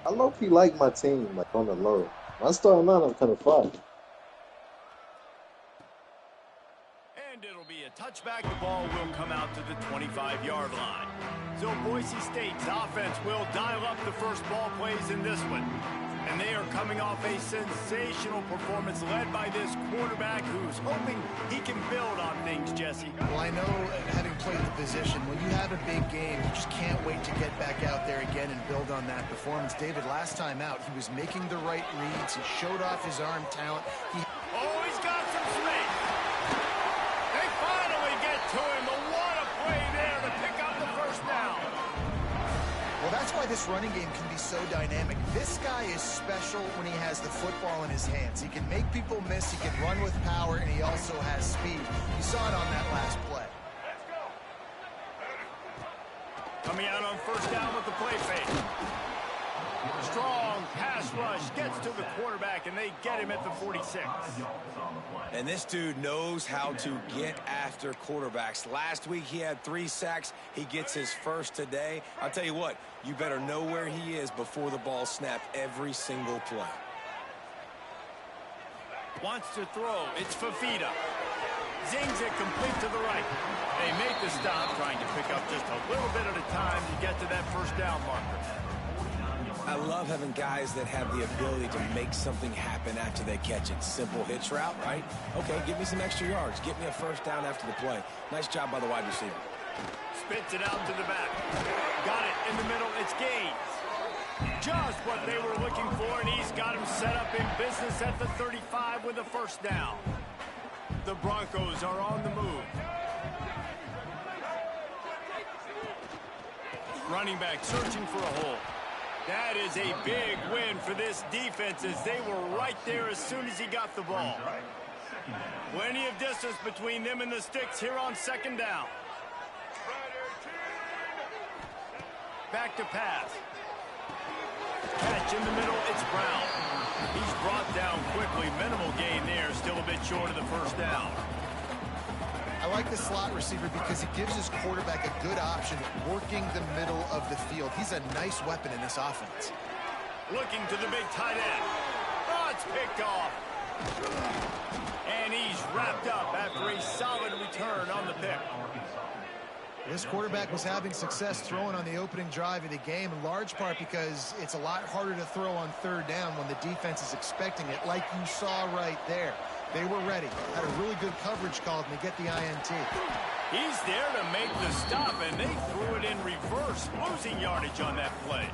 I low-key like my team, like on the low. My starting lineup kind of fire. And it'll be a touchback. The ball will come out to the 25-yard line. So Boise State's offense will dial up the first ball plays in this one. And they are coming off a sensational performance led by this quarterback who's hoping he can build on things, Jesse. Well, I know, having played the position, when you have a big game, you just can't wait to get back out there again and build on that performance. David, last time out, he was making the right reads. He showed off his arm talent. Oh, he's got some space. They finally get to him. But what a play there to pick up the first down. Well, that's why this running game can be so dynamic. This guy is special when he has the football in his hands. He can make people miss, he can run with power, and he also has speed. You saw it on that last play. Coming out on first down with the play fake. Strong pass rush gets to the quarterback, and they get him at the 46. And this dude knows how to get after quarterbacks. Last week he had 3 sacks. He gets his first today. I'll tell you what, you better know where he is before the ball snapped every single play. Wants to throw. It's Fafita. Zings it complete to the right. They make the stop, trying to pick up just a little bit at a time to get to that first down marker. I love having guys that have the ability to make something happen after they catch it. Simple hitch route, right? Okay, give me some extra yards. Get me a first down after the play. Nice job by the wide receiver. Spits it out to the back. Got it in the middle. It's Gaines. Just what they were looking for, and he's got him set up in business at the 35 with a first down. The Broncos are on the move. Running back searching for a hole. That is a big win for this defense as they were right there as soon as he got the ball. Plenty of distance between them and the sticks here on second down. Back to pass. Catch in the middle, it's Brown. He's brought down quickly. Minimal gain there, still a bit short of the first down. I like the slot receiver because it gives his quarterback a good option working the middle of the field. He's a nice weapon in this offense. Looking to the big tight end. Oh, it's picked off. And he's wrapped up after a solid return on the pick. This quarterback was having success throwing on the opening drive of the game, in large part because it's a lot harder to throw on third down when the defense is expecting it, like you saw right there. They were ready. Had a really good coverage call and they get the INT. He's there to make the stop, and they threw it in reverse, losing yardage on that play.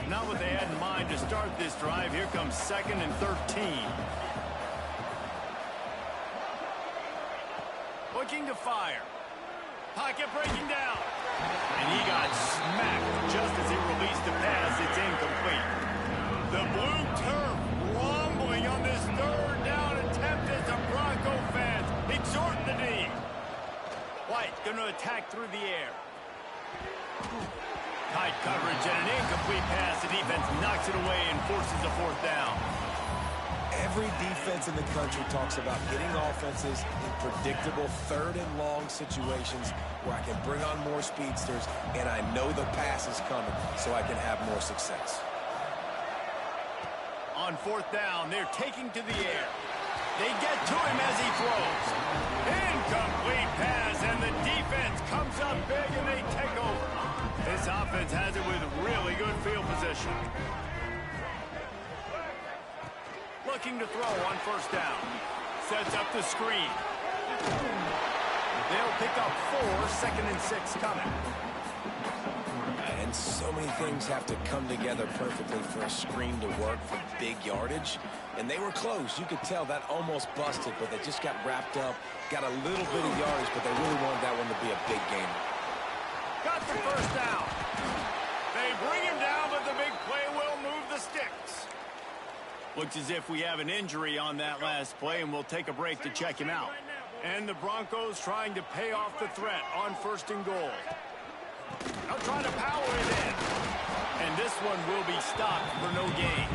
Not what they had in mind to start this drive. Here comes 2nd and 13. Looking to fire. Pocket breaking down. And he got smacked just as he released the pass. It's incomplete. The blue turf rumbling on this third down attempt as the Bronco fans exhort the D. White going to attack through the air. Tight coverage and an incomplete pass. The defense knocks it away and forces a 4th down. Every defense in the country talks about getting offenses in predictable 3rd and long situations where I can bring on more speedsters and I know the pass is coming so I can have more success. On 4th down, they're taking to the air. They get to him as he throws. Incomplete pass, and the defense comes up big and they take over. This offense has it with really good field position. Looking to throw on 1st down. Sets up the screen. They'll pick up 4, 2nd and 6 coming. And so many things have to come together perfectly for a screen to work for big yardage. And they were close. You could tell that almost busted, but they just got wrapped up, got a little bit of yardage, but they really wanted that one to be a big game. Got the first down. They bring him down, but the big play will move the sticks. Looks as if we have an injury on that last play, and we'll take a break to check him out. And the Broncos trying to pay off the threat on 1st and goal. They'll try to power it in. And this one will be stopped for no gain.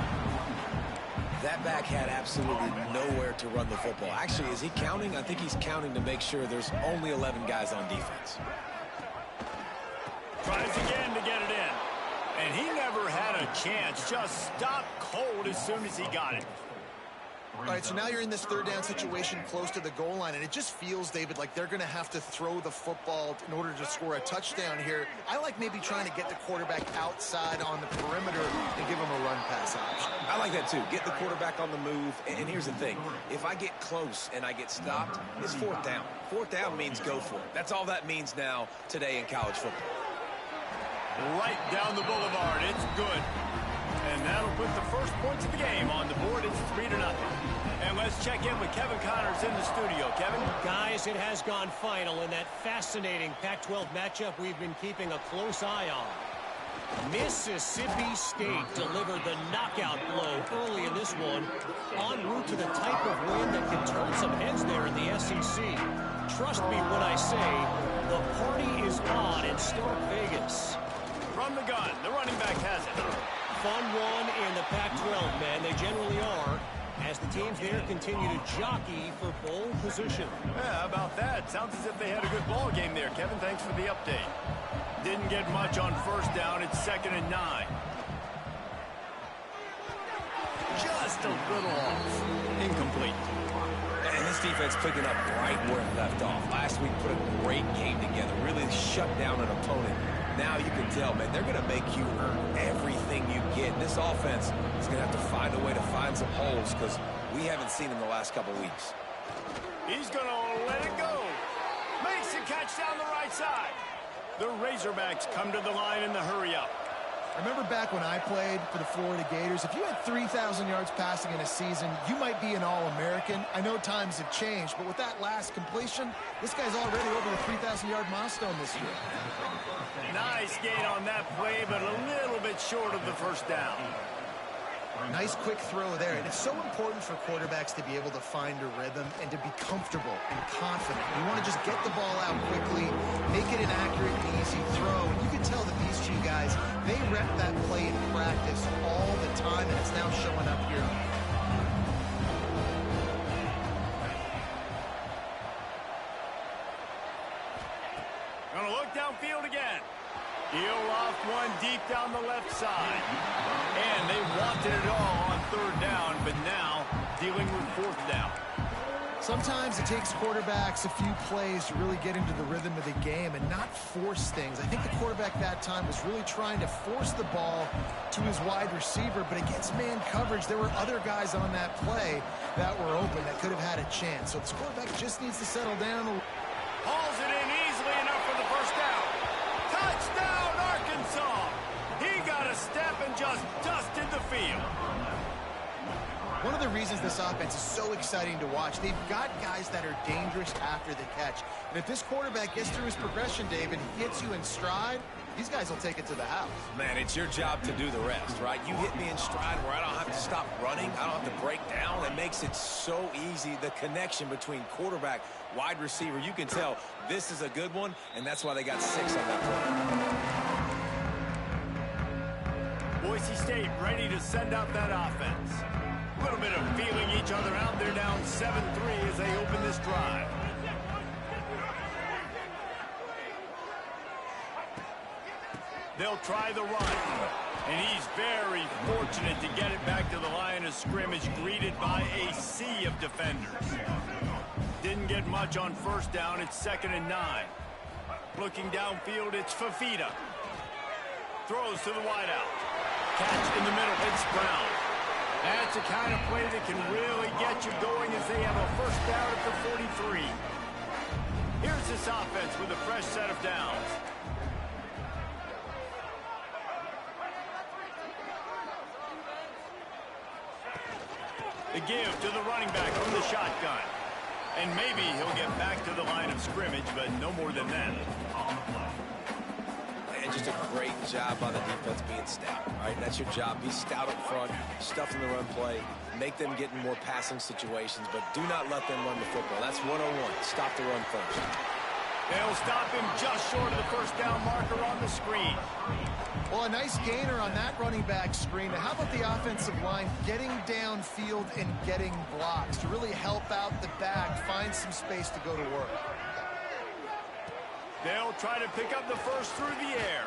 That back had absolutely nowhere to run the football. Actually, is he counting? I think he's counting to make sure there's only 11 guys on defense. Tries again to get it in. And he never had a chance. Just stopped cold as soon as he got it. All right, so now you're in this third down situation close to the goal line, and it just feels, David, like they're going to have to throw the football in order to score a touchdown here. I like maybe trying to get the quarterback outside on the perimeter and give him a run pass option. I like that too. Get the quarterback on the move. And here's the thing. If I get close and I get stopped, it's fourth down. Fourth down means go for it. That's all that means now today in college football. Right down the boulevard. It's good. And that'll put the first points of the game on the board. It's 3-0. And let's check in with Kevin Connors in the studio. Kevin? Guys, it has gone final in that fascinating Pac-12 matchup we've been keeping a close eye on. Mississippi State delivered the knockout blow early in this one, en route to the type of win that can turn some heads there in the SEC. Trust me when I say the party is on in Stark Vegas. From the gun, the running back has it. Fun one in the Pac-12, man. They generally are, as the teams there continue to jockey for bowl position. Yeah, how about that? Sounds as if they had a good ball game there. Kevin, thanks for the update. Didn't get much on first down. It's 2nd and 9. Just a little off. Incomplete. And this defense picking up right where it left off. Last week put a great game together. Really shut down an opponent. Now you can tell, man, they're going to make you earn everything you get. This offense is going to have to find a way to find some holes because we haven't seen them the last couple weeks. He's going to let it go. Makes a catch down the right side. The Razorbacks come to the line in the hurry-up. I remember back when I played for the Florida Gators, if you had 3,000 yards passing in a season, you might be an All-American. I know times have changed, but with that last completion, this guy's already over the 3,000-yard milestone this year. Nice gain on that play, but a little bit short of the first down. Nice quick throw there, and it's so important for quarterbacks to be able to find a rhythm and to be comfortable and confident. You want to just get the ball out quickly, make it an accurate and easy throw, and you can tell that these two guys, they rep that play in practice all the time, and it's now showing up here. Gonna look downfield again. He'll loft one deep down the left side. And they wanted it all on third down, but now dealing with fourth down. Sometimes it takes quarterbacks a few plays to really get into the rhythm of the game and not force things. I think the quarterback that time was really trying to force the ball to his wide receiver, but against man coverage, there were other guys on that play that were open that could have had a chance. So this quarterback just needs to settle down. Hauls it in easily enough for the first down. Touchdown, Arkansas! He got a step and just dusted the field. One of the reasons this offense is so exciting to watch, they've got guys that are dangerous after the catch. And if this quarterback gets through his progression, David, hits you in stride, these guys will take it to the house. Man, it's your job to do the rest, right? You hit me in stride where I don't have to stop running. I don't have to break down. It makes it so easy, the connection between quarterback, wide receiver. You can tell this is a good one, and that's why they got 6 on that play. Boise State ready to send out that offense. A little bit of feeling each other out. They're down 7-3 as they open this drive. They'll try the run. And he's very fortunate to get it back to the line of scrimmage, greeted by a sea of defenders. Didn't get much on first down. It's 2nd and 9. Looking downfield, it's Fafita. Throws to the wideout. Catch in the middle. It's Brown. That's the kind of play that can really get you going as they have a first down at the 43. Here's this offense with a fresh set of downs. The give to the running back from the shotgun. And maybe he'll get back to the line of scrimmage, but no more than that. And just a great job by the defense being stout, right? That's your job. Be stout up front, stuff in the run play, make them get in more passing situations, but do not let them run the football. That's 101. Stop the run first. They'll stop him just short of the first down marker on the screen. Well, a nice gainer on that running back screen. Now, how about the offensive line getting downfield and getting blocks to really help out the back, find some space to go to work? They'll try to pick up the first through the air.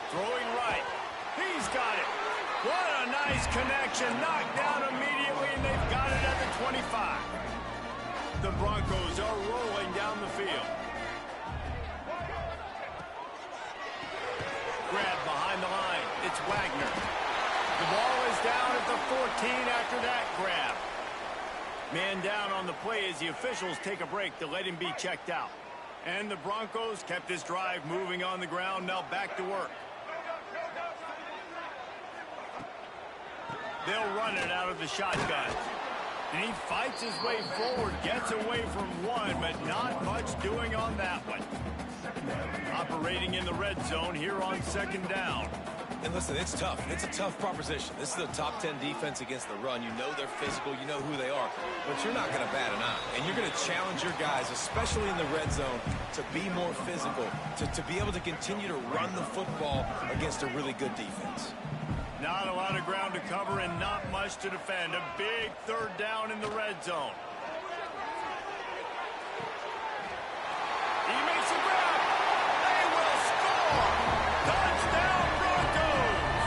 Throwing right. He's got it. What a nice connection. Knocked down immediately, and they've got it at the 25. The Broncos are rolling down the field. Grab behind the line. It's Wagner. The ball is down at the 14 after that grab. Man down on the play as the officials take a break to let him be checked out. And the Broncos kept this drive moving on the ground. Now back to work. They'll run it out of the shotgun. And he fights his way forward, gets away from one, but not much doing on that one. Operating in the red zone here on second down. And listen, it's tough. It's a tough proposition. This is a top 10 defense against the run. You know they're physical. You know who they are. But you're not going to bat an eye. And you're going to challenge your guys, especially in the red zone, to be more physical, to be able to continue to run the football against a really good defense. Not a lot of ground to cover and not much to defend. A big third down in the red zone. He makes a grab. They will score. Touchdown, Broncos.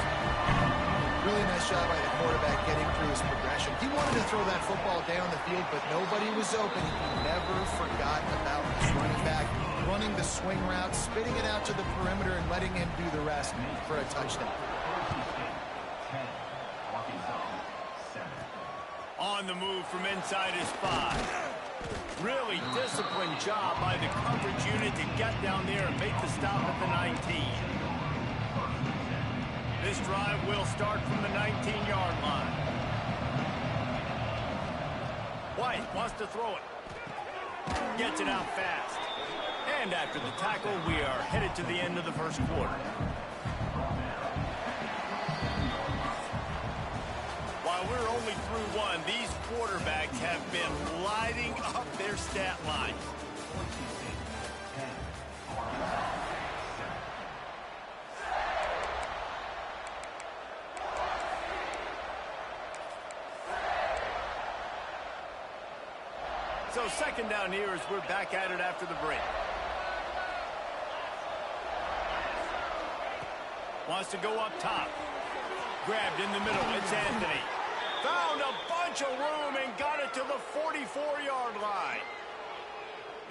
Really nice job by the quarterback getting through his progression. He wanted to throw that football down the field, but nobody was open. He never forgot about his running back, running the swing route, spitting it out to the perimeter, and letting him do the rest for a touchdown. On the move from inside his 5. Really disciplined job by the coverage unit to get down there and make the stop at the 19. This drive will start from the 19-yard line. White wants to throw it. Gets it out fast. And after the tackle, we are headed to the end of the first quarter. While we're only through one, these quarterbacks have been lighting up their stat line. So second down here as we're back at it after the break. Wants to go up top. Grabbed in the middle. It's Anthony. Found a bunch of room and got it to the 44-yard line.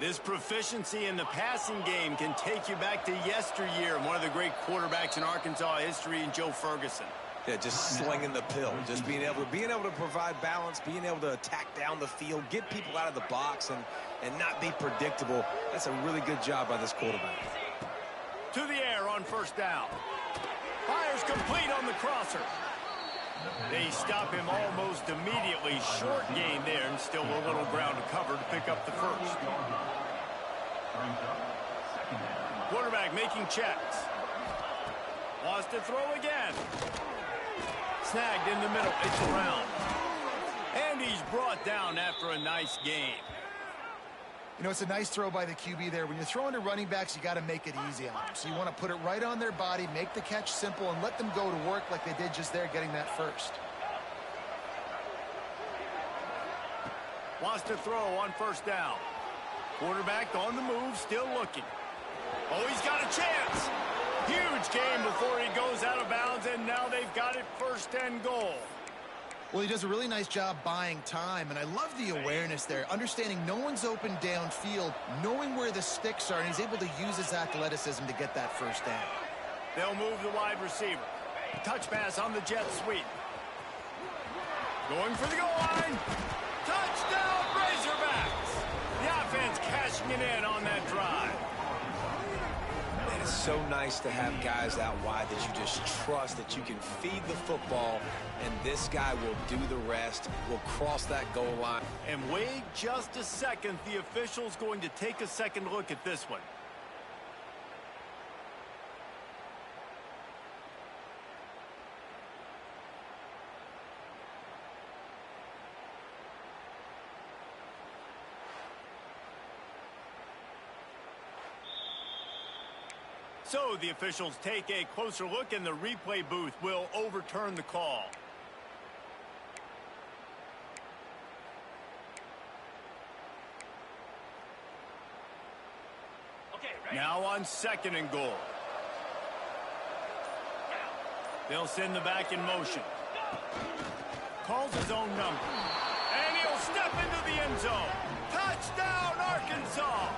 This proficiency in the passing game can take you back to yesteryear. One of the great quarterbacks in Arkansas history, in Joe Ferguson. Yeah, just slinging the pill, just being able to provide balance, being able to attack down the field, get people out of the box, and not be predictable. That's a really good job by this quarterback. To the air on first down. Fires complete on the crosser. They stop him almost immediately. Short gain there, and still a little ground to cover to pick up the first. Quarterback making checks. Wants to throw again. Snagged in the middle. It's around. And he's brought down after a nice gain. You know, it's a nice throw by the QB there. When you're throwing to running backs, you got to make it easy on them. So you want to put it right on their body, make the catch simple, and let them go to work like they did just there, getting that first. Wants to throw on first down. Quarterback on the move, still looking. Oh, he's got a chance. Huge game before he goes out of bounds, and now they've got it first and goal. Well, he does a really nice job buying time, and I love the awareness there, understanding no one's open downfield, knowing where the sticks are, and he's able to use his athleticism to get that first down. They'll move the wide receiver. Touch pass on the jet sweep. Going for the goal line. Touchdown, Razorbacks! The offense cashing it in on that drive. It's so nice to have guys out wide that you just trust that you can feed the football, and this guy will do the rest, will cross that goal line. And wait just a second. The official's going to take a second look at this one. So the officials take a closer look, and the replay booth will overturn the call. Now on second and goal. They'll send the back in motion. Calls his own number. And he'll step into the end zone. Touchdown, Arkansas!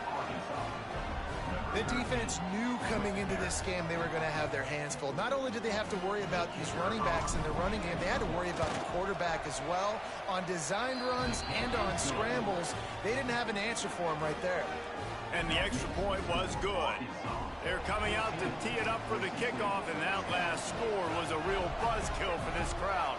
The defense knew coming into this game they were going to have their hands full. Not only did they have to worry about these running backs in the running game, they had to worry about the quarterback as well. On designed runs and on scrambles, they didn't have an answer for him right there. And the extra point was good. They're coming out to tee it up for the kickoff, and that last score was a real buzzkill for this crowd.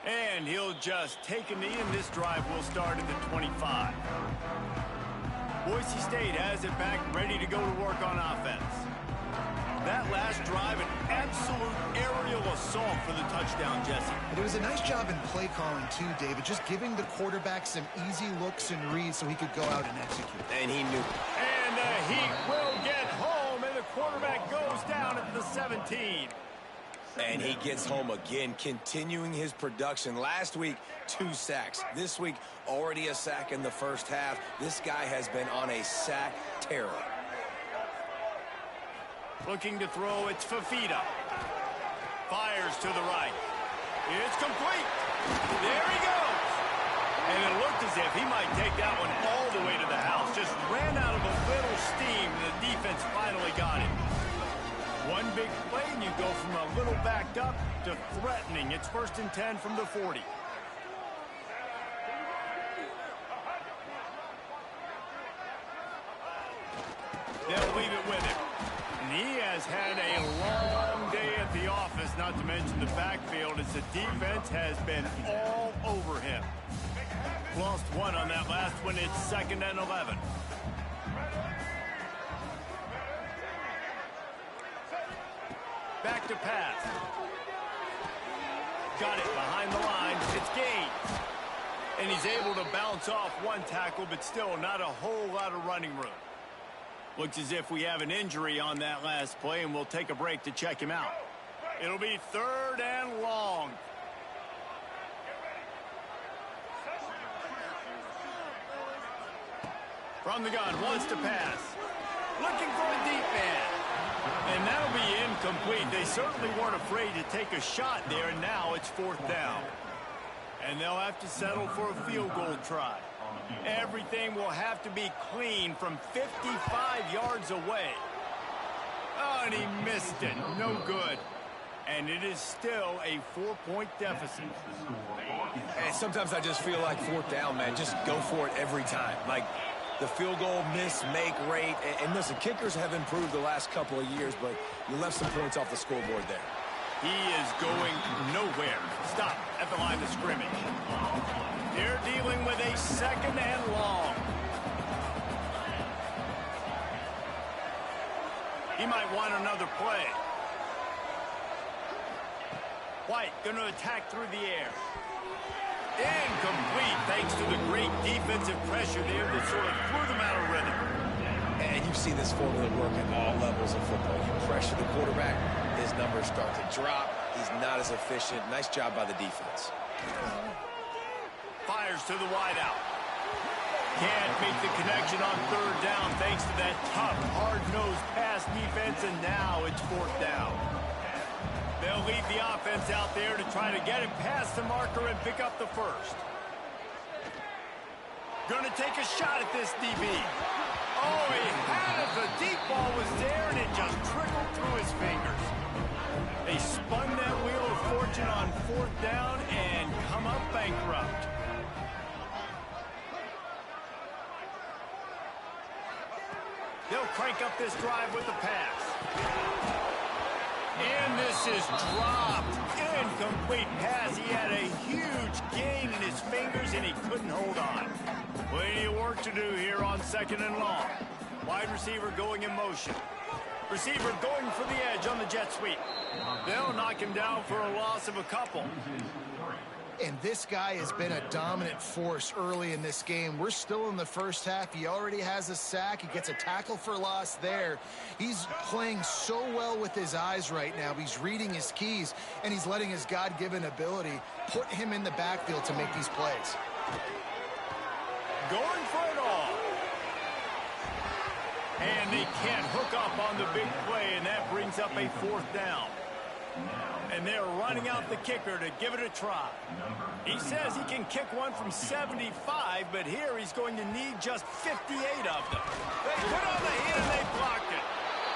And he'll just take a knee, and this drive will start at the 25. Boise State has it back, ready to go to work on offense. That last drive, an absolute aerial assault for the touchdown, Jesse. And it was a nice job in play calling, too, David, just giving the quarterback some easy looks and reads so he could go out and execute. And he knew. And the Heat will get home, and the quarterback goes down at the 17. And he gets home again, continuing his production. Last week, 2 sacks. This week, already a sack in the first half. This guy has been on a sack terror. Looking to throw, it's Fafita. Fires to the right. It's complete. There he goes. And it looked as if he might take that one all the way to the house. Just ran out of a little steam, and the defense finally got him. One big play, and you go from a little backed up to threatening. It's 1st and 10 from the 40. They'll leave it with him. And he has had a long day at the office, not to mention the backfield, as the defense has been all over him. Lost one on that last one. It's 2nd and 11. Back to pass. Got it behind the line. It's Gaines. And he's able to bounce off one tackle, but still not a whole lot of running room. Looks as if we have an injury on that last play, and we'll take a break to check him out. It'll be 3rd and long. From the gun, wants to pass. Looking for a deep man. And that'll be incomplete. They certainly weren't afraid to take a shot there, and now it's 4th down. And they'll have to settle for a field goal try. Everything will have to be clean from 55 yards away. Oh, and he missed it. No good. And it is still a 4-point deficit. And sometimes I just feel like 4th down, man. Just go for it every time. Like, the field goal miss-make rate. And listen, kickers have improved the last couple of years, but you left some points off the scoreboard there. He is going nowhere. Stop at the line of scrimmage. They're dealing with a 2nd and long. He might want another play. White going to attack through the air. Incomplete, thanks to the great defensive pressure there that sort of threw them out of rhythm. And you've seen this formula work at all levels of football. You pressure the quarterback, his numbers start to drop. He's not as efficient. Nice job by the defense. Fires to the wideout. Can't make the connection on 3rd down thanks to that tough, hard-nosed pass defense, and now it's 4th down. They'll leave the offense out there to try to get it past the marker and pick up the 1st. Going to take a shot at this DB. Oh, he had it. The deep ball was there, and it just trickled through his fingers. They spun that wheel of fortune on 4th down and come up bankrupt. They'll crank up this drive with the pass. And this is dropped. Incomplete pass. He had a huge gain in his fingers, and he couldn't hold on. Plenty of work to do here on 2nd and long. Wide receiver going in motion. Receiver going for the edge on the jet sweep. They'll knock him down for a loss of a couple. And this guy has been a dominant force early in this game. We're still in the first half. He already has a sack. He gets a tackle for loss there. He's playing so well with his eyes right now. He's reading his keys, and he's letting his God-given ability put him in the backfield to make these plays. going for it all. And they can't hook up on the big play, and that brings up a 4th down. And they're running out the kicker to give it a try. He says he can kick one from 75, but here he's going to need just 58 of them. They put on the heat and they blocked it.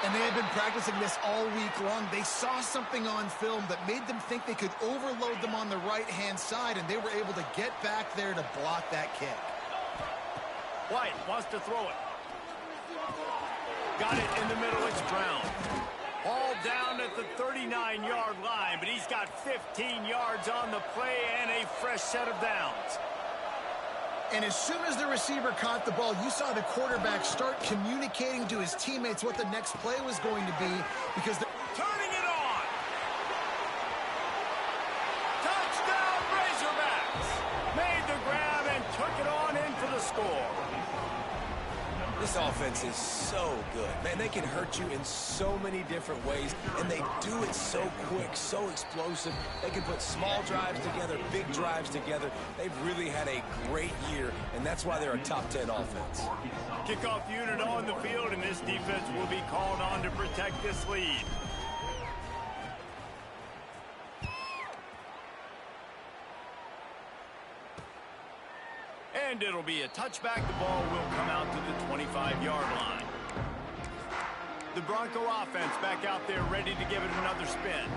And they had been practicing this all week long. They saw something on film that made them think they could overload them on the right-hand side, and they were able to get back there to block that kick. White wants to throw it. Got it in the middle. It's Brown. All down at the 39-yard line, but he's got 15 yards on the play and a fresh set of downs. And as soon as the receiver caught the ball, you saw the quarterback start communicating to his teammates what the next play was going to be, because they're turning it on. Touchdown Razorbacks. Made the grab and took it on in for the score. This offense is so good. Man, they can hurt you in so many different ways, and they do it so quick, so explosive. They can put small drives together, big drives together. They've really had a great year, and that's why they're a top 10 offense. Kickoff unit on the field, and this defense will be called on to protect this lead. And it'll be a touchback. The ball will come out to the 25-yard line. The Bronco offense back out there ready to give it another spin.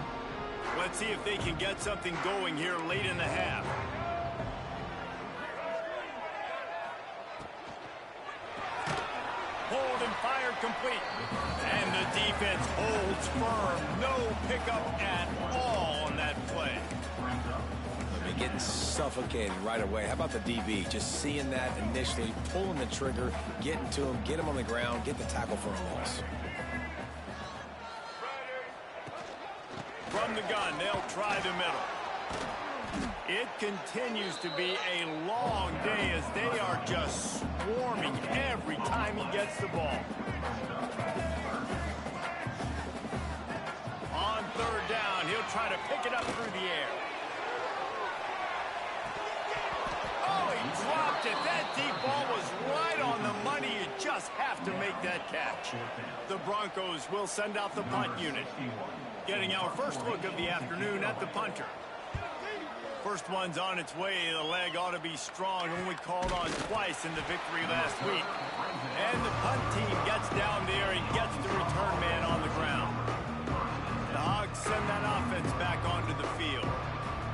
Let's see if they can get something going here late in the half. Hold and fire complete. And the defense holds firm. No pickup at all on that play. Getting suffocated right away. How about the DB? Just seeing that initially, pulling the trigger, getting to him, get him on the ground, get the tackle for a loss. From the gun, they'll try the middle. It continues to be a long day as they are just swarming every time he gets the ball. On 3rd down, he'll try to pick it up through the air. Dropped it. That deep ball was right on the money. You just have to make that catch. The Broncos will send out the punt unit. Getting our first look of the afternoon at the punter. First one's on its way. The leg ought to be strong. Only called on twice in the victory last week. And the punt team gets down there and gets the return man on the ground. The Hogs send that offense back onto the field.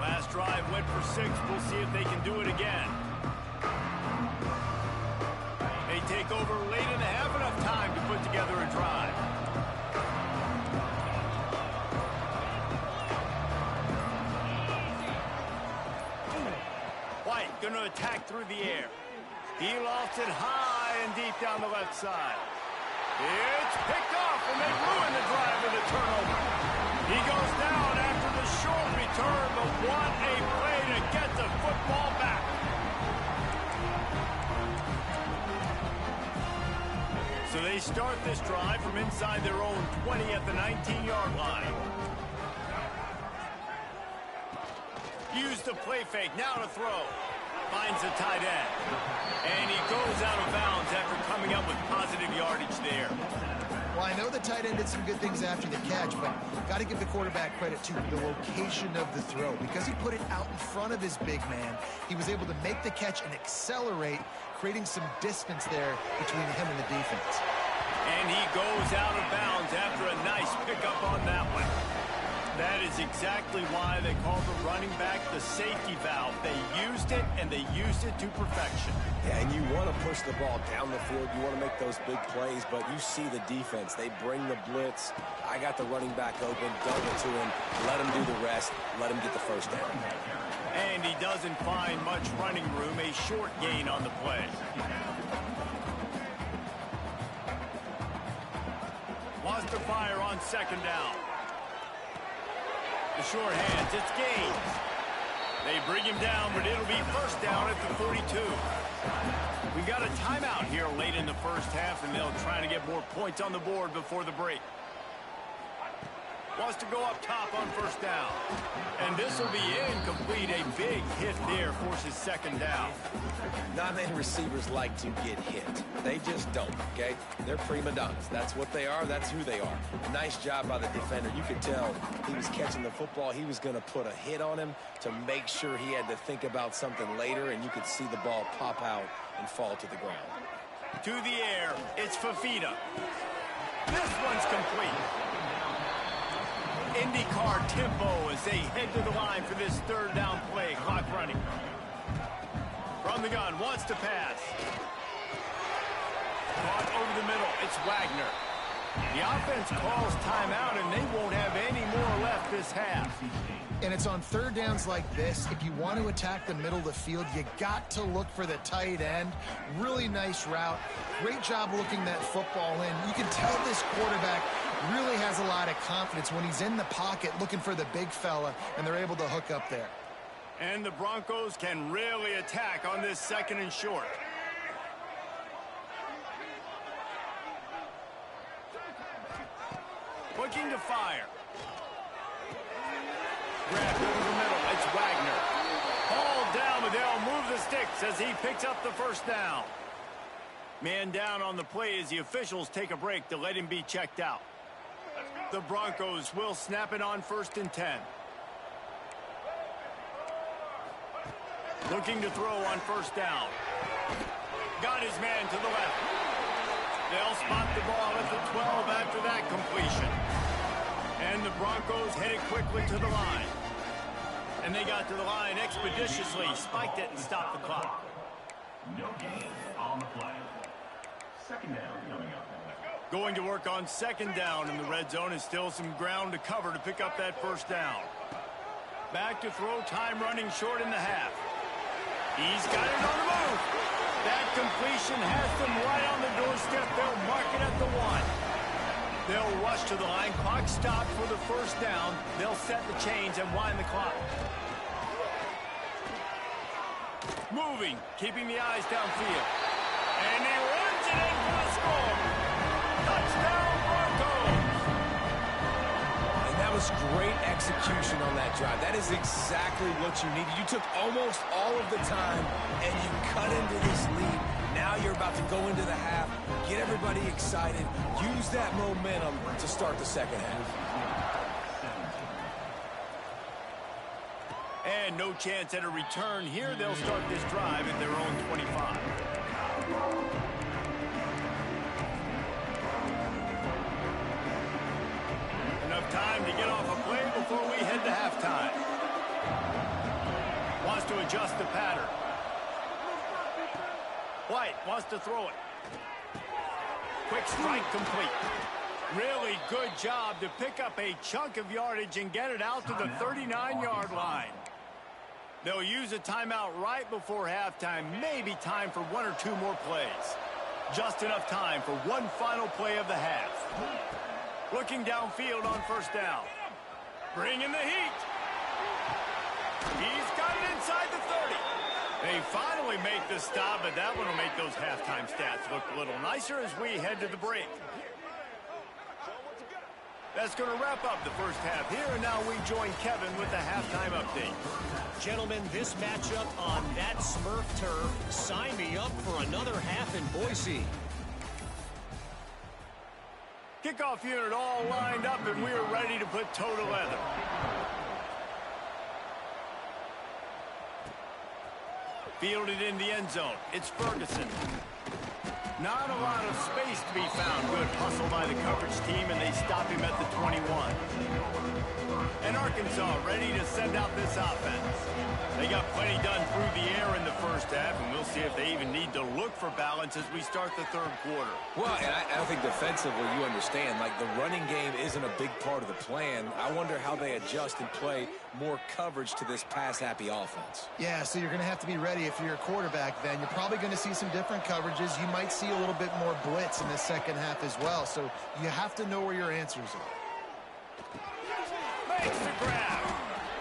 Last drive went for 6. We'll see if they can do it again. They take over late and have enough time to put together a drive. White going to attack through the air. He lost it high and deep down the left side. It's picked off, and they ruin the drive with a turnover. He goes down after the short return, but what a play to get the football back. So they start this drive from inside their own 20 at the 19-yard line. Use the play fake, now to throw. Finds the tight end. And he goes out of bounds after coming up with positive yardage there. Well, I know the tight end did some good things after the catch, but got to give the quarterback credit to the location of the throw. Because he put it out in front of his big man, he was able to make the catch and accelerate, creating some distance there between him and the defense. And he goes out of bounds after a nice pickup on that one. That is exactly why they call the running back the safety valve. They used it, and they used it to perfection. Yeah, and you want to push the ball down the field. You want to make those big plays, but you see the defense. They bring the blitz. I got the running back open, double to him, let him do the rest, let him get the first down. And he doesn't find much running room, a short gain on the play. Wants to fire on 2nd down. The short hands, it's Gaines. They bring him down, but it'll be 1st down at the 42. We got a timeout here late in the first half, and they'll try to get more points on the board before the break. Wants to go up top on first down. And this will be incomplete. A big hit there forces second down. Not many receivers like to get hit. They just don't, okay? They're prima donnas. That's what they are. That's who they are. Nice job by the defender. You could tell he was catching the football. He was going to put a hit on him to make sure he had to think about something later, and you could see the ball pop out and fall to the ground. To the air, it's Fafita. This one's complete. IndyCar tempo as they head to the line for this third down play. Clock running. From the gun, wants to pass. Caught over the middle, it's Wagner. The offense calls timeout, and they won't have any more left this half. And it's on third downs like this. If you want to attack the middle of the field, you got to look for the tight end. Really nice route. Great job looking that football in. You can tell this quarterback really has a lot of confidence when he's in the pocket looking for the big fella, and they're able to hook up there. And the Broncos can really attack on this second and short. Looking to fire. Grabbed over the middle. It's Wagner. Hauled down, but they'll move the sticks as he picks up the first down. Man down on the play as the officials take a break to let him be checked out. The Broncos will snap it on 1st and 10. Looking to throw on first down. Got his man to the left. They'll spot the ball at the 12 after that completion. And the Broncos headed quickly to the line. And they got to the line expeditiously, spiked it, and stopped the clock. No gain on the play. Second down coming up. Going to work on second down in the red zone, and still some ground to cover to pick up that first down. Back to throw, time running short in the half. He's got it on the move. That completion has them right on the doorstep. They'll mark it at the 1. They'll rush to the line. Clock stopped for the first down. They'll set the chains and wind the clock. Moving, keeping the eyes downfield. And he runs it in for the score. Touchdown, Broncos. And that was great execution on that drive. That is exactly what you needed. You took almost all of the time, and you cut into this lead. Now you're about to go into the half, get everybody excited, use that momentum to start the second half. And no chance at a return here. They'll start this drive at their own 25. Enough time to get off a play before we head to halftime. Wants to adjust the pattern. White wants to throw it. Quick strike complete. Really good job to pick up a chunk of yardage and get it out to the 39-yard line. They'll use a timeout right before halftime. Maybe time for 1 or 2 more plays. Just enough time for one final play of the half. Looking downfield on first down. Bringing the heat. He's got it inside the 30. They finally make the stop, but that one will make those halftime stats look a little nicer as we head to the break. That's going to wrap up the first half here, and now we join Kevin with the halftime update. Gentlemen, this matchup on that Smurf turf, sign me up for another half in Boise. Kickoff unit all lined up, and we are ready to put toe to leather. Fielded in the end zone. It's Ferguson. Not a lot of space to be found. Good hustle by the coverage team, and they stop him at the 21. And Arkansas ready to send out this offense. They got plenty done through the air in the first half, and we'll see if they even need to look for balance as we start the third quarter. Well, and I think defensively, you understand, like the running game isn't a big part of the plan. I wonder how they adjust and play more coverage to this pass-happy offense. Yeah, so you're going to have to be ready if you're a quarterback then. You're probably going to see some different coverages. You might see a little bit more blitz in the second half as well. So you have to know where your answers are. Makes the grab.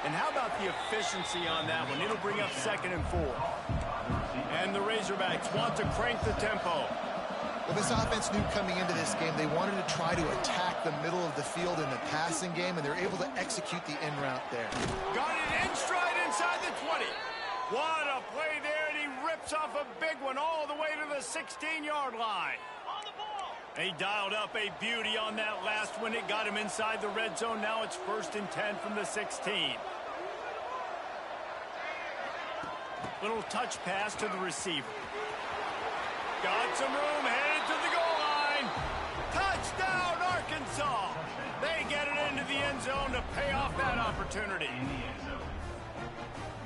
And how about the efficiency on that one? It'll bring up 2nd and 4. And the Razorbacks want to crank the tempo. Well, this offense knew coming into this game they wanted to try to attack the middle of the field in the passing game, and they're able to execute the in route there. Got it in stride inside the 20. What a play there, and he rips off a big one all the way to the 16-yard line. He dialed up a beauty on that last one. It got him inside the red zone. Now it's 1st and 10 from the 16. Little touch pass to the receiver. Got some room, headed to the goal line. Touchdown, Arkansas. They get it into the end zone to pay off that opportunity.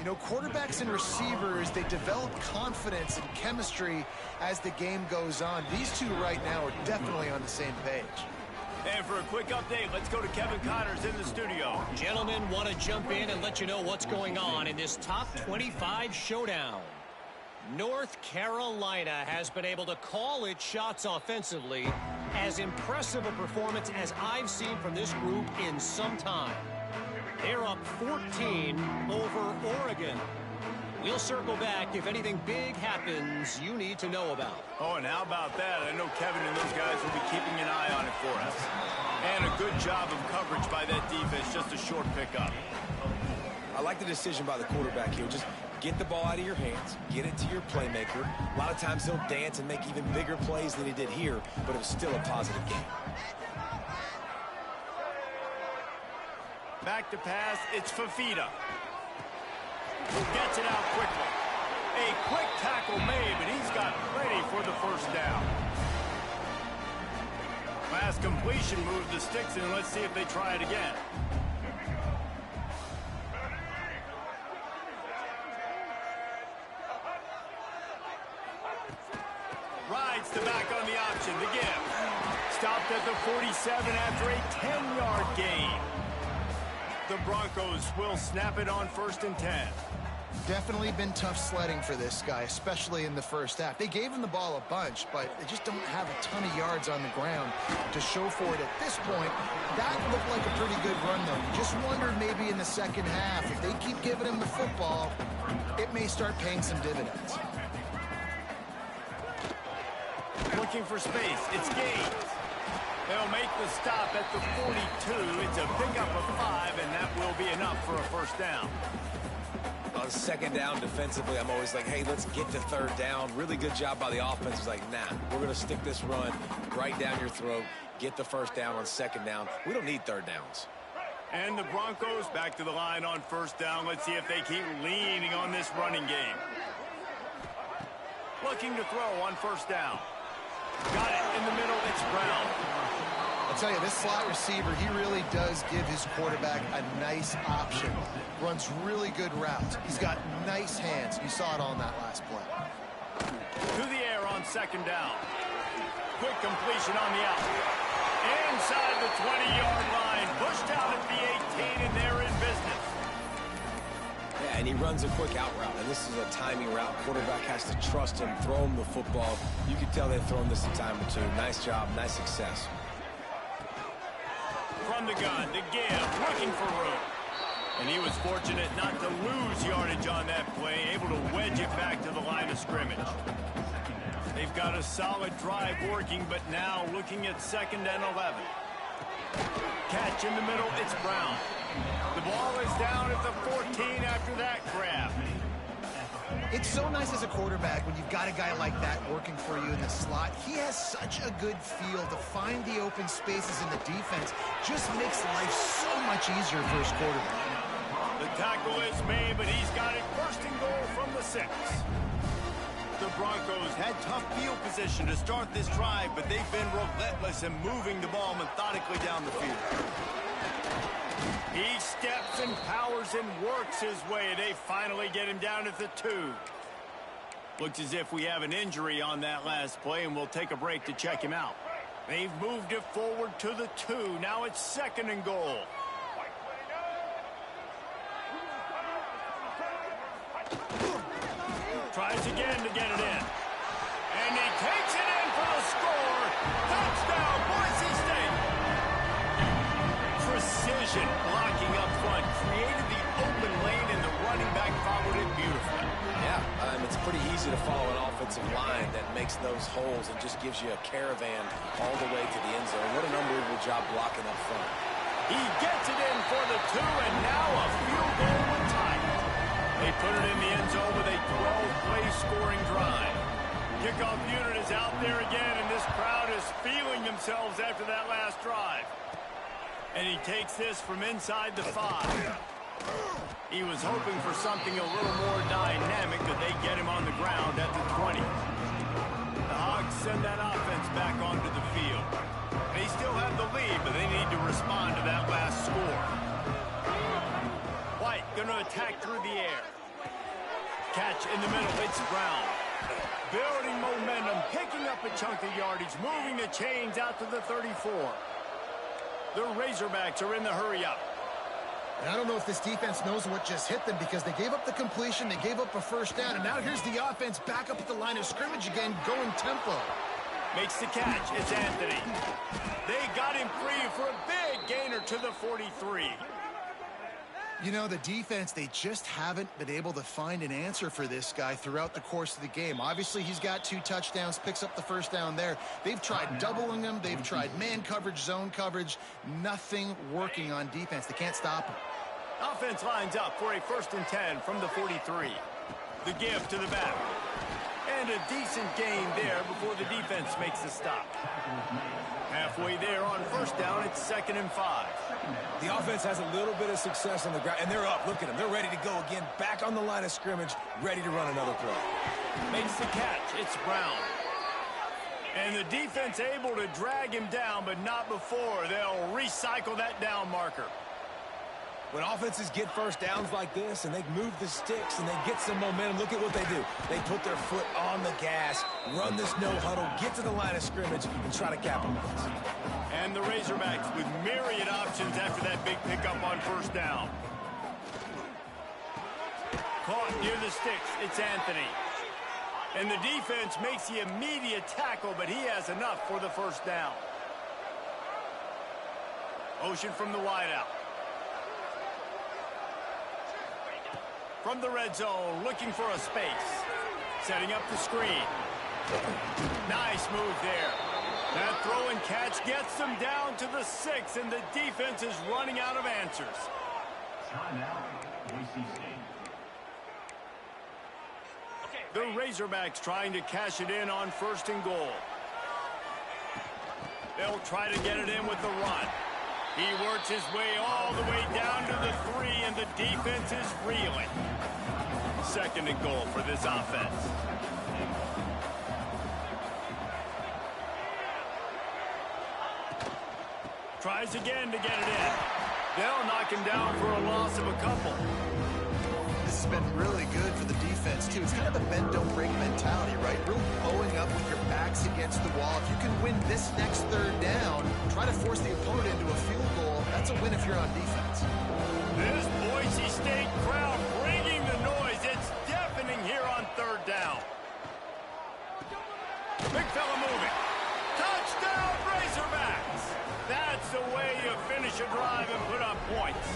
You know, quarterbacks and receivers, they develop confidence and chemistry as the game goes on. These two right now are definitely on the same page. And for a quick update, let's go to Kevin Connors in the studio. Gentlemen, want to jump in and let you know what's going on in this top 25 showdown. North Carolina has been able to call its shots offensively. As impressive a performance as I've seen from this group in some time. They're up 14 over Oregon. We'll circle back if anything big happens you need to know about. Oh, and how about that? I know Kevin and those guys will be keeping an eye on it for us. And a good job of coverage by that defense, just a short pickup. I like the decision by the quarterback here. Just get the ball out of your hands, get it to your playmaker. A lot of times he'll dance and make even bigger plays than he did here, but it was still a positive game. Back to pass, it's Fafita. Gets it out quickly. A quick tackle made, but he's got plenty for the first down. Pass completion moves the sticks, and let's see if they try it again. Rides the back on the option, the give. Stopped at the 47 after a 10-yard gain. The Broncos will snap it on 1st and 10. Definitely been tough sledding for this guy, especially in the first half. They gave him the ball a bunch, but they just don't have a ton of yards on the ground to show for it at this point. That looked like a pretty good run, though. You just wondered maybe in the second half, if they keep giving him the football, it may start paying some dividends. Looking for space. It's Gaines. They'll make the stop at the 42. It's a pickup of 5, and that will be enough for a first down. On second down defensively, I'm always like, hey, let's get to 3rd down. Really good job by the offense. It's like, nah, we're going to stick this run right down your throat, get the 1st down on 2nd down. We don't need 3rd downs. And the Broncos back to the line on 1st down. Let's see if they keep leaning on this running game. Looking to throw on 1st down. Got it in the middle. It's Brown. I'll tell you, this slot receiver, he really does give his quarterback a nice option. Runs really good routes. He's got nice hands. You saw it on that last play. To the air on 2nd down. Quick completion on the out. Inside the 20-yard line. Pushed out at the 18, and they're in business. Yeah, and he runs a quick out route, and this is a timing route. Quarterback has to trust him, throw him the football. You can tell they've thrown this a time or two. Nice job, nice success. From the gun to give, looking for room. And he was fortunate not to lose yardage on that play, able to wedge it back to the line of scrimmage. They've got a solid drive working, but now looking at 2nd and 11. Catch in the middle, it's Brown. The ball is down at the 14 after that grab. It's so nice as a quarterback when you've got a guy like that working for you in the slot. He has such a good feel to find the open spaces in the defense. Just makes life so much easier for his quarterback. The tackle is made, but he's got it 1st and goal from the 6. The Broncos had tough field position to start this drive, but they've been relentless in moving the ball methodically down the field. He steps and powers and works his way. They finally get him down at the 2. Looks as if we have an injury on that last play, and we'll take a break to check him out. They've moved it forward to the 2. Now it's 2nd and goal. Tries again to get it in. And he takes it in for the score. Touchdown, Boise State. Precision blocking up front. Created the open lane, and the running back followed it beautifully. Yeah, it's pretty easy to to follow an offensive line that makes those holes and just gives you a caravan all the way to the end zone. What an unbelievable job blocking up front. He gets it in for the 2, and now a field goal would tie it. They put it in the end zone with a 12-play scoring drive. Kickoff unit is out there again, and this crowd is feeling themselves after that last drive. And he takes this from inside the 5. He was hoping for something a little more dynamic, but they get him on the ground at the 20. The Hogs send that offense back onto the field. They still have the lead, but they need to respond to that last score. White going to attack through the air. Catch in the middle. It's Brown. Building momentum, picking up a chunk of yardage, moving the chains out to the 34. The Razorbacks are in the hurry-up. And I don't know if this defense knows what just hit them because they gave up the completion, they gave up a first down, and now here's the offense back up at the line of scrimmage again, going tempo. Makes the catch. It's Anthony. They got him free for a big gainer to the 43. You know, the defense, they just haven't been able to find an answer for this guy throughout the course of the game. Obviously, he's got 2 touchdowns, picks up the first down there. They've tried doubling him. They've tried man coverage, zone coverage. Nothing working on defense. They can't stop him. Offense lines up for a 1st and 10 from the 43. The give to the back. And a decent gain there before the defense makes the stop. Halfway there on 1st down, it's 2nd and 5. The offense has a little bit of success on the ground, and they're up. Look at them. They're ready to go again, back on the line of scrimmage, ready to run another play. Makes the catch. It's Brown. And the defense able to drag him down, but not before. They'll recycle that down marker. When offenses get first downs like this and they move the sticks and they get some momentum, look at what they do. They put their foot on the gas, run this no huddle, get to the line of scrimmage, and try to capitalize. And the Razorbacks with myriad options after that big pickup on 1st down. Caught near the sticks. It's Anthony. And the defense makes the immediate tackle, but he has enough for the 1st down. Motion from the wideout. From the red zone, looking for a space. Setting up the screen. Nice move there. That throw and catch gets them down to the 6, and the defense is running out of answers. Timeout, Boise State. The Razorbacks trying to cash it in on 1st and goal. They'll try to get it in with the run. He works his way all the way down to the 3, and the defense is reeling. 2nd and goal for this offense. Tries again to get it in. They'll knock him down for a loss of a couple. This has been really good for the defense, too. It's kind of a bend-don't-break mentality, right? Really bowing up with your backs against the wall. If you can win this next 3rd down, try to force the opponent into a field goal. That's a win if you're on defense. This Boise State crowd bringing the noise. It's deafening here on 3rd down. Big fella moving. Touchdown, Razorbacks! That's the way you finish a drive and put up points.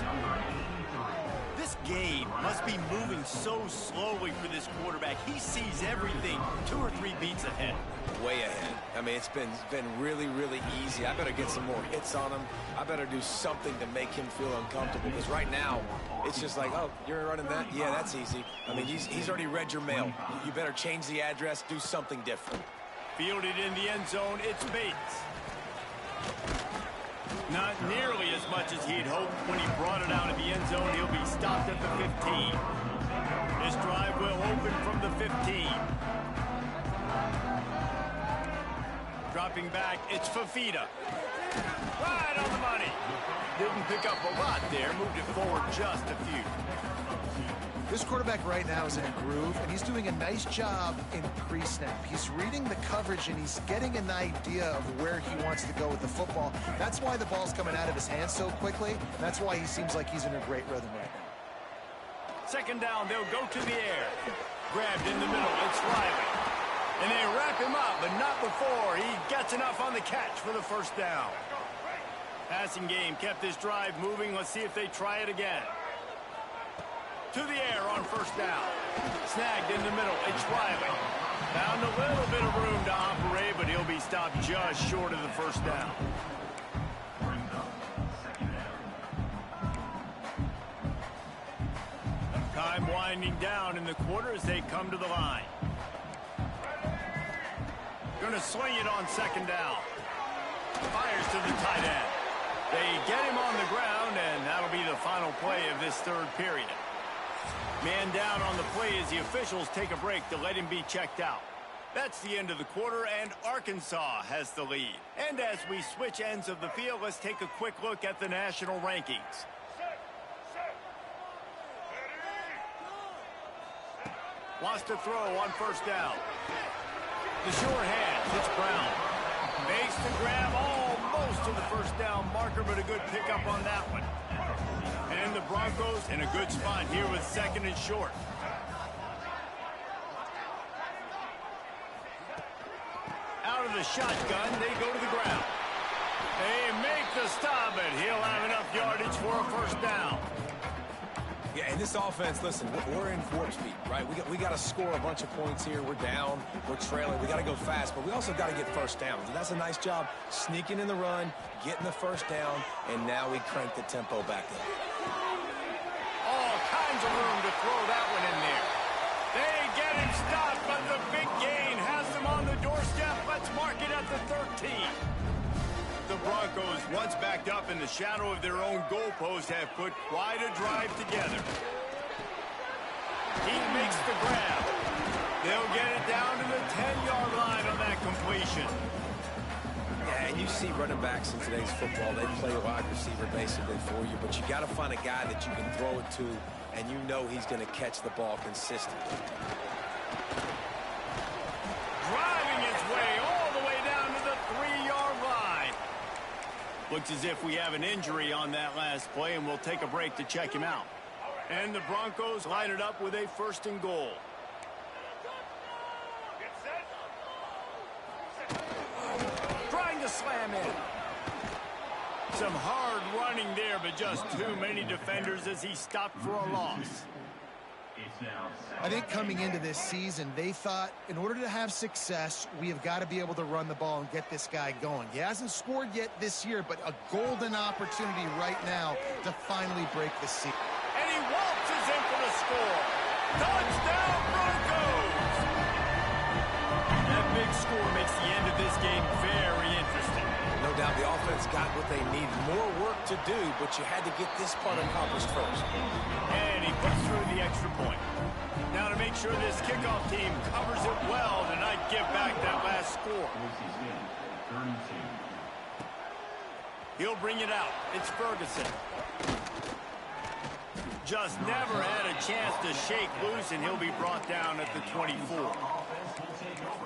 This game must be moving so slowly for this quarterback. He sees everything 2 or 3 beats ahead. Way ahead. I mean, it's been really, really easy. I better get some more hits on him. I better do something to make him feel uncomfortable, because right now, it's just like, oh, you're running that? Yeah, that's easy. I mean, he's already read your mail. You better change the address, do something different. Fielded in the end zone, it's Bates. Not nearly as much as he'd hoped when he brought it out of the end zone. He'll be stopped at the 15. This drive will open from the 15. Dropping back, it's Fafita. Right on the money. Didn't pick up a lot there, moved it forward just a few. This quarterback right now is in a groove, and he's doing a nice job in pre-snap. He's reading the coverage, and he's getting an idea of where he wants to go with the football. That's why the ball's coming out of his hands so quickly, and that's why he seems like he's in a great rhythm right now. 2nd down, they'll go to the air. Grabbed in the middle, it's Riley. And they wrap him up, but not before he gets enough on the catch for the 1st down. Passing game kept this drive moving. Let's see if they try it again. To the air on first down. Snagged in the middle. It's Riley. Found a little bit of room to operate, but he'll be stopped just short of the first down. Time winding down in the quarter as they come to the line. Going to sling it on second down. Fires to the tight end. They get him on the ground, and that'll be the final play of this third period. Man down on the play as the officials take a break to let him be checked out. That's the end of the quarter, and Arkansas has the lead. And as we switch ends of the field, let's take a quick look at the national rankings. Wants to throw on first down. The short hands, it's Brown. Makes the grab almost to the first down marker, but a good pickup on that one. And the Broncos in a good spot here with second and short. Out of the shotgun, they go to the ground. They make the stop, and he'll have enough yardage for a first down. Yeah, and this offense, listen, we're in warp speed, right? We got to score a bunch of points here. We're down. We're trailing. We got to go fast, but we also got to get first downs. And that's a nice job sneaking in the run, getting the first down, and now we crank the tempo back up. All kinds of room to throw that one in there. They get him stopped, but the big gain has them on the doorstep. Let's mark it at the 13. The Broncos, once backed up in the shadow of their own goalpost, have put quite a drive together. He makes the grab. They'll get it down to the 10-yard line on that completion. Yeah, and you see running backs in today's football, they play wide receiver basically for you, but you got to find a guy that you can throw it to, and you know he's going to catch the ball consistently. Driving his way all the way down to the 3-yard line. Looks as if we have an injury on that last play, and we'll take a break to check him out. And the Broncos line it up with a first and goal. Trying to slam in. Some hard running there, but just too many defenders as he stopped for a loss. I think coming into this season, they thought in order to have success, we have got to be able to run the ball and get this guy going. He hasn't scored yet this year, but a golden opportunity right now to finally break the seal. And he waltzes in for the score. Touchdown, Broncos! That big score makes the end of this game very interesting. No doubt the offense got what they need. More work to do, but you had to get this part accomplished first. And he puts through the extra point. Now to make sure this kickoff team covers it well to not give back that last score. He'll bring it out. It's Ferguson. Just never had a chance to shake loose, and he'll be brought down at the 24.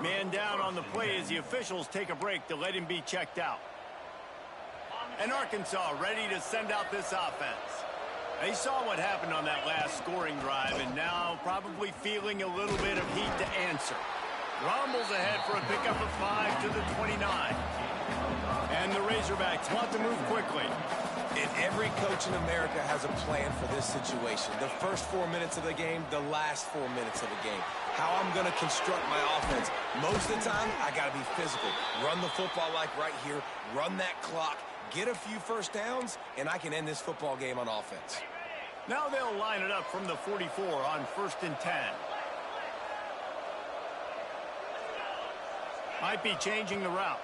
Man down on the play as the officials take a break to let him be checked out. And Arkansas ready to send out this offense. They saw what happened on that last scoring drive, and now probably feeling a little bit of heat to answer. Rumbles ahead for a pickup of 5 to the 29. And the Razorbacks want to move quickly. And every coach in America has a plan for this situation. The first 4 minutes of the game, the last 4 minutes of the game. How I'm going to construct my offense. Most of the time, I got to be physical. Run the football like right here. Run that clock. Get a few first downs, and I can end this football game on offense. Now they'll line it up from the 44 on 1st and 10. Might be changing the route.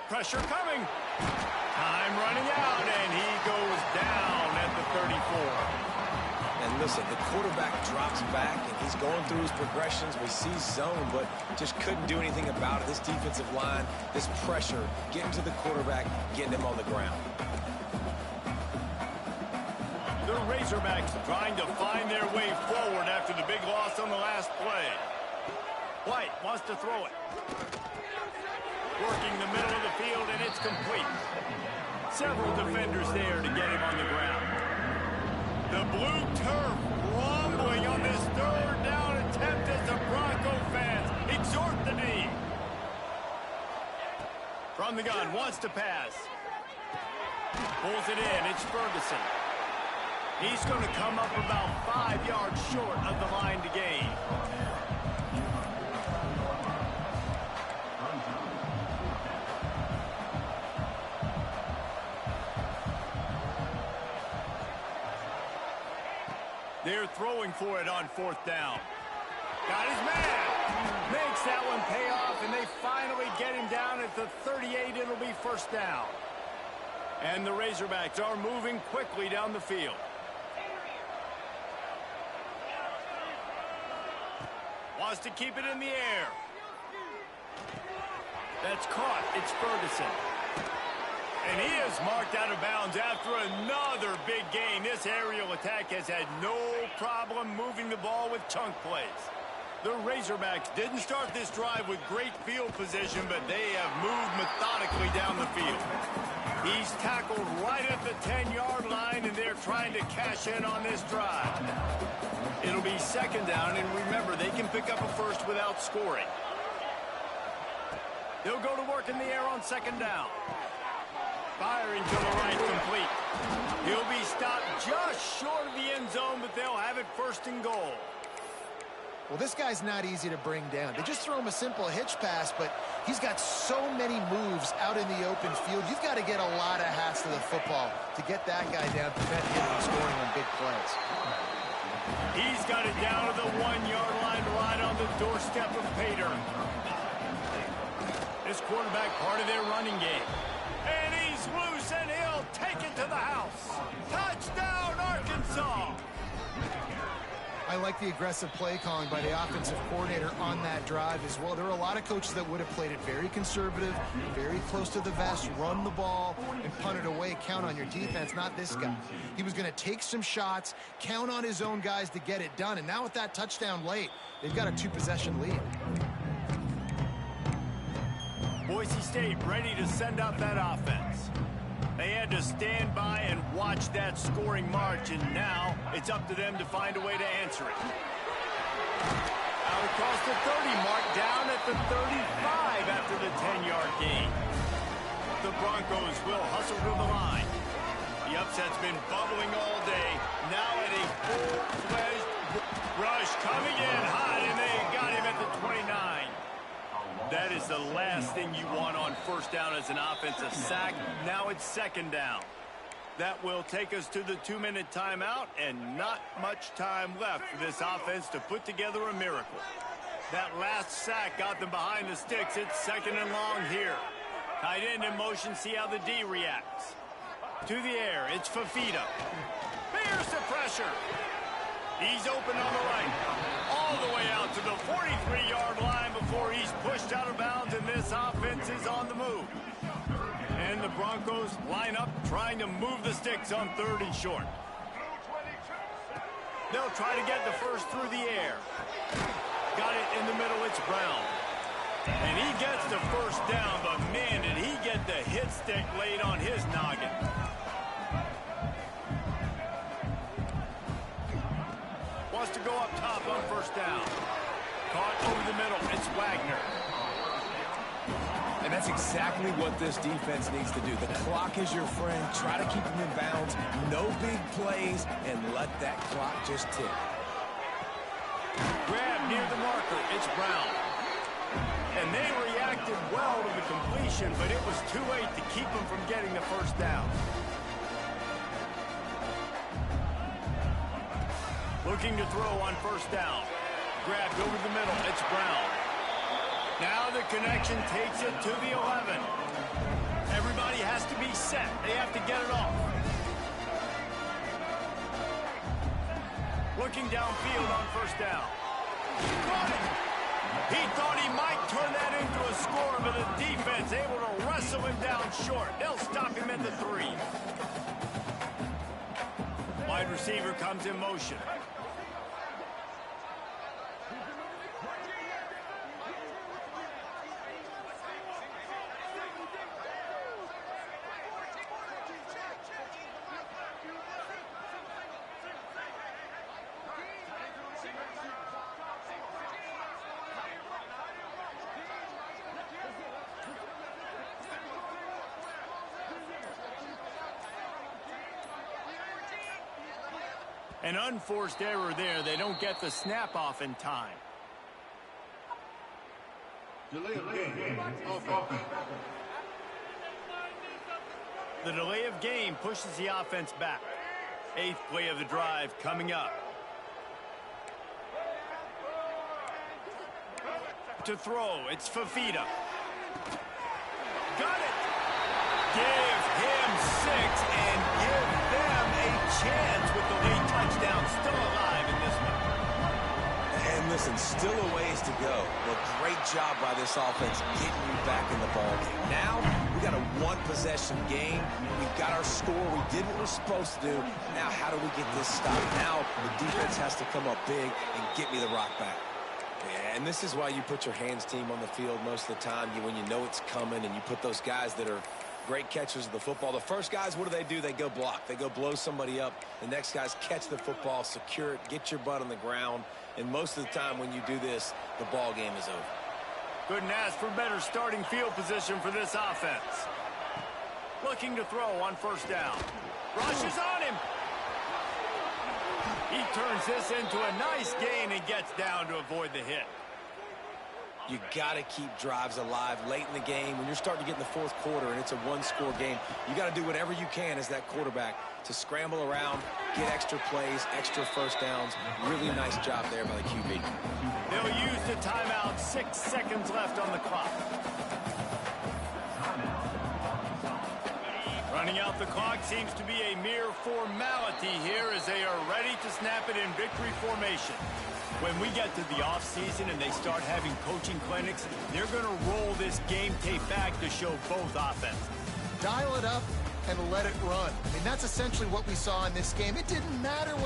Pressure coming. Time running out, and he goes down at the 34. And listen, the quarterback drops back, and he's going through his progressions. We see zone, but just couldn't do anything about it. This defensive line, this pressure, getting to the quarterback, getting him on the ground. The Razorbacks trying to find their way forward after the big loss on the last play. White wants to throw it. Working the middle of the field, and it's complete. Several defenders there to get him on the ground. The blue turf rumbling on this third down attempt as the Bronco fans exhort the knee. From the gun, wants to pass. Pulls it in, it's Ferguson. He's going to come up about 5 yards short of the line to gain. They're throwing for it on 4th down. Got his man. Makes that one pay off, and they finally get him down at the 38. It'll be 1st down. And the Razorbacks are moving quickly down the field. Wants to keep it in the air. That's caught. It's Ferguson. And he is marked out of bounds after another big gain. This aerial attack has had no problem moving the ball with chunk plays. The Razorbacks didn't start this drive with great field position, but they have moved methodically down the field. He's tackled right at the 10-yard line, and they're trying to cash in on this drive. It'll be 2nd down, and remember, they can pick up a first without scoring. They'll go to work in the air on 2nd down. Firing to the right, complete. He'll be stopped just short of the end zone, but they'll have it 1st and goal. Well, this guy's not easy to bring down. They just throw him a simple hitch pass, but he's got so many moves out in the open field. You've got to get a lot of hats to the football to get that guy down, prevent him from scoring on big plays. He's got it down to the 1-yard line, right on the doorstep of Pater. This quarterback part of their running game. And he's loose, and he'll take it to the house. Touchdown, Arkansas! I like the aggressive play calling by the offensive coordinator on that drive as well. There are a lot of coaches that would have played it very conservative, very close to the vest, run the ball, and punt it away. Count on your defense, not this guy. He was going to take some shots, count on his own guys to get it done. And now with that touchdown late, they've got a 2-possession lead. Boise State ready to send out that offense. They had to stand by and watch that scoring march, and now it's up to them to find a way to answer it. Out across the 30 mark, down at the 35 after the 10-yard gain. The Broncos will hustle to the line. The upset's been bubbling all day. Now at a full-fledged rush coming in hot, and they got him at the 29. That is the last thing you want on 1st down as an offensive sack. Now it's 2nd down. That will take us to the 2-minute timeout, and not much time left for this offense to put together a miracle. That last sack got them behind the sticks. It's 2nd and long here. Tight end in motion, see how the D reacts. To the air, it's Fafita. Here's the pressure. He's open on the right. All the way out to the 43-yard line before he's pushed out of bounds, and this offense is on the move. And the Broncos line up trying to move the sticks on 3rd and short. They'll try to get the first through the air. Got it in the middle, it's Brown. And he gets the 1st down, but man, did he get the hit stick laid on his noggin. Wants to go up top on 1st down. Caught over the middle. It's Wagner. And that's exactly what this defense needs to do. The clock is your friend. Try to keep them in bounds. No big plays, and let that clock just tick. Grab near the marker. It's Brown. And they reacted well to the completion, but it was too late to keep them from getting the 1st down. Looking to throw on 1st down. Grabbed over the middle. It's Brown. Now the connection takes it to the 11. Everybody has to be set. They have to get it off. Looking downfield on 1st down. Got it. He thought he might turn that into a score, but the defense able to wrestle him down short. They'll stop him at the 3. Wide receiver comes in motion. An unforced error there. They don't get the snap off in time. Delay of game. Offense. The delay of game pushes the offense back. 8th play of the drive coming up. To throw, it's Fafita. Got it! Give him 6 and give them a chance with the late touchdown. Still alive in this one. And listen, still a ways to go. Well, great job by this offense getting you back in the ball game. Now, we got a one-possession game. We've got our score. We did what we're supposed to do. Now, how do we get this stopped? Now, the defense has to come up big and get me the rock back. Yeah, and this is why you put your hands team on the field most of the time. When you know it's coming and you put those guys that are great catchers of the football. The first guys, what do? They go block. They go blow somebody up. The next guys catch the football, secure it, get your butt on the ground. And most of the time when you do this, the ball game is over. Couldn't ask for better starting field position for this offense. Looking to throw on first down. Rushes on him. He turns this into a nice gain and gets down to avoid the hit. You got to keep drives alive late in the game. When you're starting to get in the fourth quarter and it's a one-score game, you got to do whatever you can as that quarterback to scramble around, get extra plays, extra first downs. Really nice job there by the QB. They'll use the timeout. 6 seconds left on the clock. Running out the clock seems to be a mere formality here as they are ready to snap it in victory formation. When we get to the offseason and they start having coaching clinics, they're going to roll this game tape back to show both offenses. Dial it up and let it run. I mean, that's essentially what we saw in this game. It didn't matter what